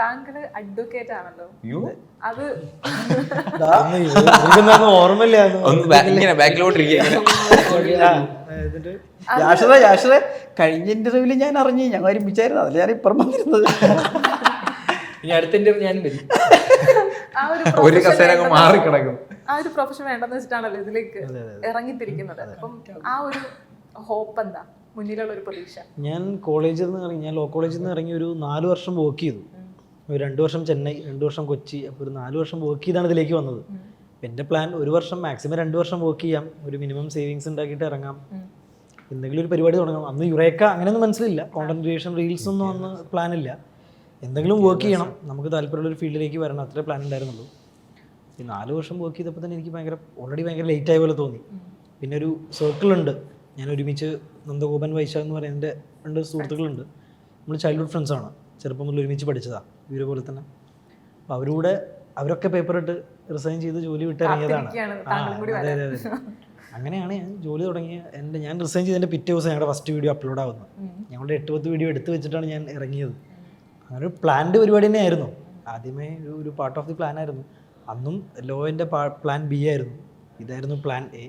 താങ്കള് അഡ്വക്കേറ്റ് ആണല്ലോ, അത് ഓർമ്മയില്ല. കഴിഞ്ഞ ഇന്റർവ്യൂവിൽ ഞാൻ അറിഞ്ഞു, ഞങ്ങൾ ഒരുമിച്ചായിരുന്നു, അതിൽ ഞാൻ ഇപ്പുറം വന്നിരുന്നത്. ഇനി അടുത്ത ഇന്റർവ്യൂ ഞാനും വരും. ഒരു മാറിക്കിടക്കും. ആ ഒരു പ്രൊഫഷൻ വേണ്ടെന്ന് വെച്ചിട്ടാണല്ലോ ഇതിലേക്ക് ഇറങ്ങിത്തിരിക്കുന്നത്. അപ്പം ആ ഒരു ഹോപ്പ് എന്താ, മുന്നിലുള്ള ഒരു പ്രതീക്ഷ? ഞാൻ കോളേജിൽ നിന്ന് ഇറങ്ങി, ഞാൻ ലോ കോളേജിൽ നിന്ന് ഇറങ്ങി ഒരു 4 വർഷം വർക്ക് ചെയ്തു. ഒരു 2 വർഷം ചെന്നൈ, 2 വർഷം കൊച്ചി. അപ്പോൾ ഒരു 4 വർഷം വർക്ക് ചെയ്താണ് ഇതിലേക്ക് വന്നത്. എൻ്റെ പ്ലാൻ 1 വർഷം മാക്സിമം 2 വർഷം വർക്ക് ചെയ്യാം, ഒരു മിനിമം സേവിങ്സ് ഉണ്ടാക്കിയിട്ട് ഇറങ്ങാം, എന്തെങ്കിലും ഒരു പരിപാടി തുടങ്ങാം. അന്ന് യുറേക്ക അങ്ങനെയൊന്നും മനസ്സിലില്ല, കോണ്ടന്റ് ക്രിയേഷൻ, റീൽസ് ഒന്നും അന്ന് പ്ലാനില്ല. എന്തെങ്കിലും വർക്ക് ചെയ്യണം, നമുക്ക് താല്പര്യമുള്ളൊരു ഫീൽഡിലേക്ക് വരണം, അത്രേ പ്ലാൻ ഉണ്ടായിരുന്നുള്ളൂ. ഈ 4 വർഷം വർക്ക് ചെയ്തപ്പോൾ തന്നെ എനിക്ക് ഓൾറെഡി ഭയങ്കര ലേറ്റ് ആയ പോലെ തോന്നി. പിന്നെ ഒരു സർക്കിളുണ്ട്, ഞാൻ ഒരുമിച്ച് നന്ദഗോപൻ വൈശാഖ് എന്ന് പറയുന്ന എൻ്റെ 2 സുഹൃത്തുക്കളുണ്ട്. നമ്മൾ ചൈൽഡ്ഹുഡ് ഫ്രണ്ട്സാണ്, ചെറുപ്പം മുതൽ ഒരുമിച്ച് പഠിച്ചതാണ്, ഇവരെ പോലെ തന്നെ. അപ്പോൾ അവരൊക്കെ പേപ്പർ ഇട്ട് റിസൈൻ ചെയ്ത് ജോലി വിട്ട് ഇറങ്ങിയതാണ്. അതെ അതെ അതെ. അങ്ങനെയാണ് ഞാൻ ജോലി തുടങ്ങിയ. ഞാൻ റിസൈൻ ചെയ്തതിൻ്റെ പിറ്റേ ദിവസം ഞങ്ങളുടെ ഫസ്റ്റ് വീഡിയോ അപ്ലോഡ് ആവുന്നത്. ഞങ്ങളുടെ 8-10 വീഡിയോ എടുത്ത് വെച്ചിട്ടാണ് ഞാൻ ഇറങ്ങിയത്. അങ്ങനെ ഒരു പ്ലാൻഡ് പരിപാടി തന്നെയായിരുന്നു. ആദ്യമേ ഒരു പാർട്ട് ഓഫ് ദി പ്ലാൻ ആയിരുന്നു. അന്നും ലോൻ്റെ പ്ലാൻ ബി ആയിരുന്നു, ഇതായിരുന്നു പ്ലാൻ എ.